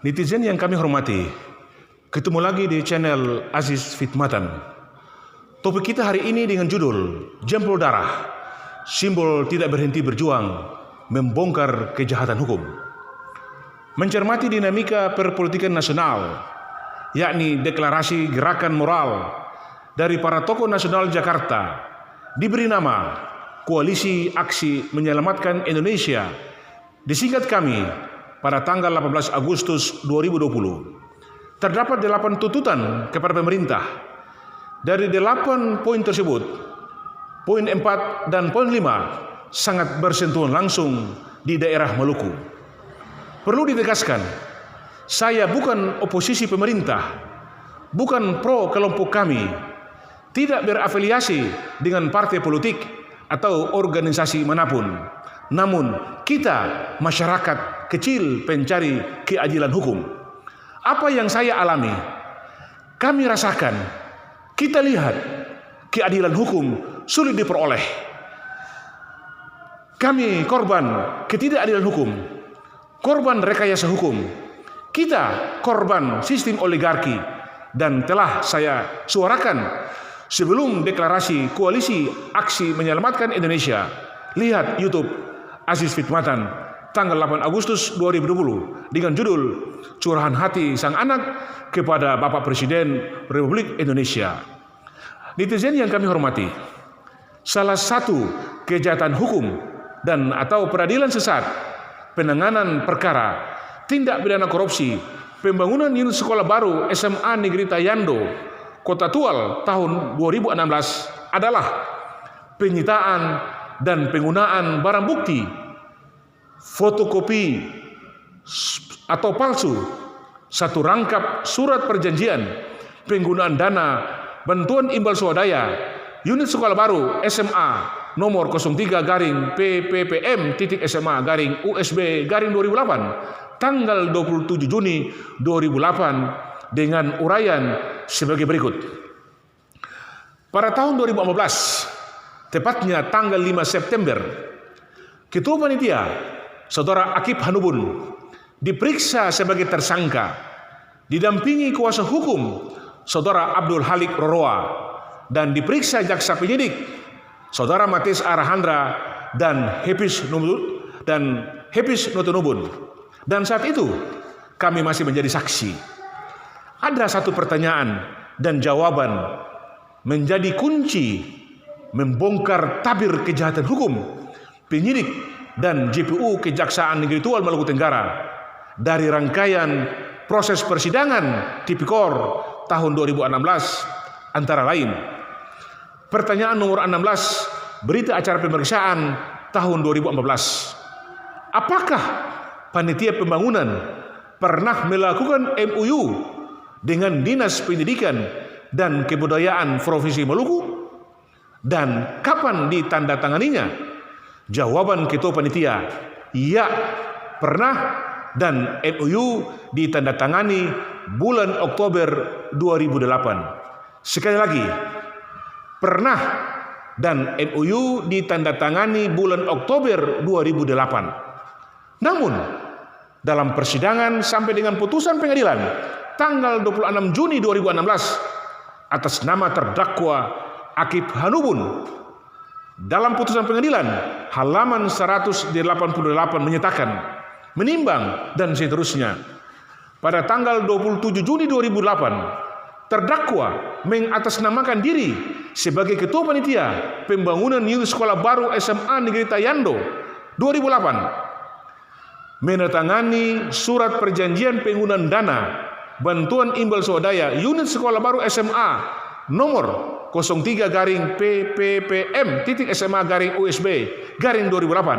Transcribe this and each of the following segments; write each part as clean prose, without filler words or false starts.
Netizen yang kami hormati, ketemu lagi di channel Aziz Fitmatan. Topik kita hari ini dengan judul Jempol Darah, Simbol Tidak Berhenti Berjuang Membongkar Kejahatan Hukum. Mencermati dinamika perpolitikan nasional, yakni deklarasi gerakan moral dari para tokoh nasional Jakarta, diberi nama Koalisi Aksi Menyelamatkan Indonesia, disingkat kami, pada tanggal 18 Agustus 2020. Terdapat 8 tuntutan kepada pemerintah. Dari 8 poin tersebut, poin 4 dan poin 5 sangat bersentuhan langsung di daerah Maluku. Perlu ditegaskan, saya bukan oposisi pemerintah, bukan pro kelompok kami, tidak berafiliasi dengan partai politik atau organisasi manapun. Namun kita masyarakat kecil pencari keadilan hukum. Apa yang saya alami, kami rasakan, kita lihat keadilan hukum sulit diperoleh. Kami korban ketidakadilan hukum, korban rekayasa hukum. Kita korban sistem oligarki, dan telah saya suarakan sebelum deklarasi Koalisi Aksi Menyelamatkan Indonesia. Lihat YouTube Aziz Fitmatan tanggal 8 Agustus 2020 dengan judul Curahan Hati Sang Anak kepada Bapak Presiden Republik Indonesia. Netizen yang kami hormati, salah satu kejahatan hukum dan atau peradilan sesat, penanganan perkara tindak pidana korupsi, pembangunan unit sekolah baru SMA Negeri Tayando, Kota Tual tahun 2016 adalah penyitaan dan penggunaan barang bukti, fotokopi atau palsu, satu rangkap surat perjanjian, penggunaan dana, bantuan imbal swadaya, unit sekolah baru SMA nomor 03-PPPM.SMA-USB-2008 tanggal 27 Juni 2008 dengan uraian sebagai berikut. Pada tahun 2014, tepatnya tanggal 5 September, Ketua Panitia Saudara Akip Hanubun diperiksa sebagai tersangka, didampingi kuasa hukum Saudara Abdul Halik Roroa, dan diperiksa jaksa penyidik Saudara Matius Arahandra dan Hepis Notonubun. Dan saat itu kami masih menjadi saksi. Ada satu pertanyaan dan jawaban menjadi kunci membongkar tabir kejahatan hukum penyidik dan JPU Kejaksaan Negeri Tual Maluku Tenggara dari rangkaian proses persidangan Tipikor tahun 2016, antara lain pertanyaan nomor 16 berita acara pemeriksaan tahun 2014. Apakah panitia pembangunan pernah melakukan MOU dengan Dinas Pendidikan dan Kebudayaan Provinsi Maluku? Dan kapan ditandatanganinya? Jawaban Ketua Panitia, ya, pernah, dan MOU ditandatangani bulan Oktober 2008. Sekali lagi, pernah dan MOU ditandatangani bulan Oktober 2008. Namun, dalam persidangan sampai dengan putusan pengadilan tanggal 26 Juni 2016 atas nama terdakwa Akip Hanubun, dalam putusan pengadilan halaman 188 menyatakan, menimbang dan seterusnya, pada tanggal 27 Juni 2008 terdakwa mengatasnamakan diri sebagai Ketua Panitia Pembangunan Unit Sekolah Baru SMA Negeri Tayando 2008, menandatangani surat perjanjian penggunaan dana bantuan imbal swadaya unit sekolah baru SMA nomor 03-PPPM.SMA-USB-2008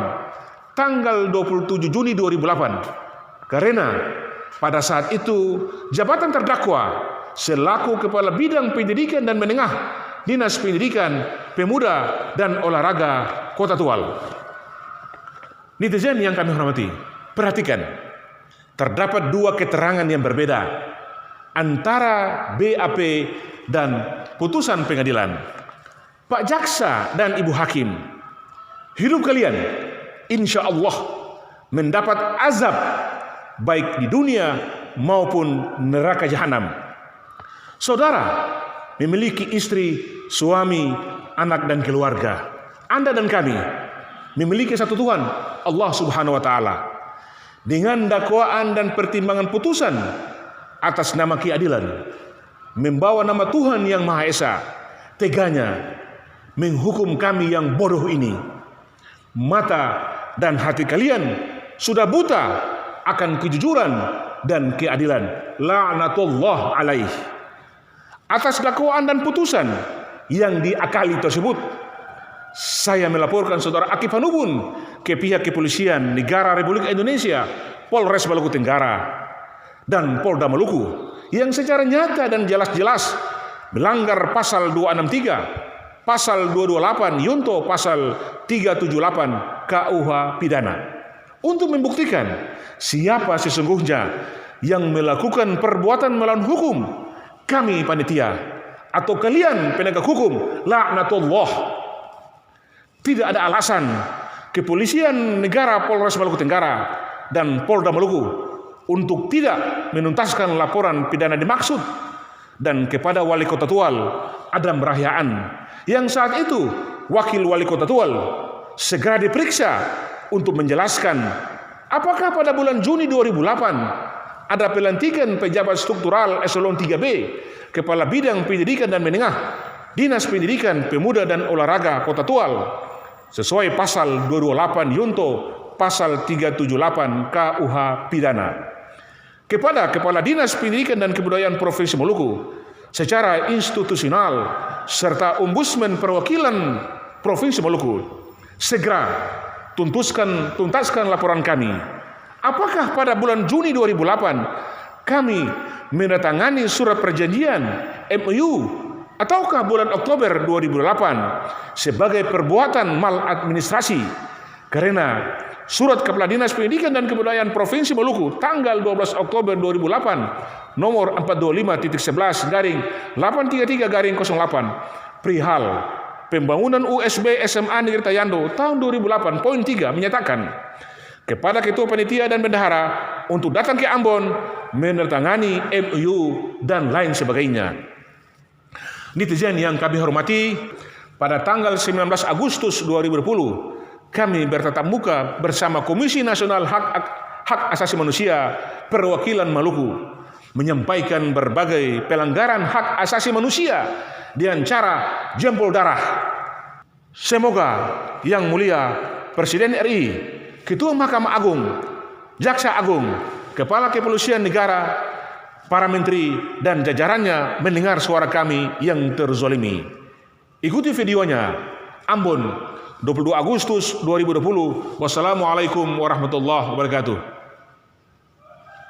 tanggal 27 Juni 2008, karena pada saat itu jabatan terdakwa selaku Kepala Bidang Pendidikan dan Menengah Dinas Pendidikan, Pemuda dan Olahraga Kota Tual. Netizen yang kami hormati, perhatikan, terdapat dua keterangan yang berbeda antara BAP dan putusan pengadilan. Pak Jaksa dan Ibu Hakim, hidup kalian insya Allah mendapat azab baik di dunia maupun neraka jahanam. Saudara memiliki istri, suami, anak dan keluarga. Anda dan kami memiliki satu Tuhan, Allah Subhanahu wa taala. Dengan dakwaan dan pertimbangan putusan atas nama keadilan, membawa nama Tuhan yang Maha Esa, teganya menghukum kami yang bodoh ini. Mata dan hati kalian sudah buta akan kejujuran dan keadilan. La'natullah alaih. Atas dakwaan dan putusan yang diakali tersebut, saya melaporkan saudara Akif Hanubun ke pihak kepolisian negara Republik Indonesia, Polres Maluku Tenggara dan Polda Maluku yang secara nyata dan jelas-jelas melanggar pasal 263, pasal 228 Yunto pasal 378 KUH pidana untuk membuktikan siapa sesungguhnya yang melakukan perbuatan melawan hukum. Kami panitia atau kalian penegak hukum, laknatullah. Tidak ada alasan kepolisian negara Polres Maluku Tenggara dan Polda Maluku untuk tidak menuntaskan laporan pidana dimaksud, dan kepada Wali Kota Tual Adam Rahyaan yang saat itu Wakil Wali Kota Tual segera diperiksa untuk menjelaskan apakah pada bulan Juni 2008 ada pelantikan pejabat struktural eselon 3B Kepala Bidang Pendidikan dan Menengah Dinas Pendidikan Pemuda dan Olahraga Kota Tual sesuai pasal 228 Yunto pasal 378 KUH pidana. Kepada Kepala Dinas Pendidikan dan Kebudayaan Provinsi Maluku secara institusional serta Ombudsman Perwakilan Provinsi Maluku segera tuntaskan laporan kami. Apakah pada bulan Juni 2008 kami menandatangani surat perjanjian MOU ataukah bulan Oktober 2008 sebagai perbuatan maladministrasi? Karena surat Kepala Dinas Pendidikan dan Kebudayaan Provinsi Maluku tanggal 12 Oktober 2008 nomor 425-11-833-08 perihal pembangunan USB SMA Negeri Tayando tahun 2008 poin 3 menyatakan kepada Ketua Panitia dan Bendahara untuk datang ke Ambon menandatangani MOU dan lain sebagainya. Netizen yang kami hormati, pada tanggal 19 Agustus 2020 kami bertatap muka bersama Komisi Nasional Hak Asasi Manusia Perwakilan Maluku menyampaikan berbagai pelanggaran hak asasi manusia dengan cara jempol darah. Semoga Yang Mulia Presiden RI, Ketua Mahkamah Agung, Jaksa Agung, Kepala Kepolisian Negara, para menteri dan jajarannya mendengar suara kami yang terzolimi. Ikuti videonya. Ambon, 22 Agustus 2020. Wassalamualaikum warahmatullahi wabarakatuh.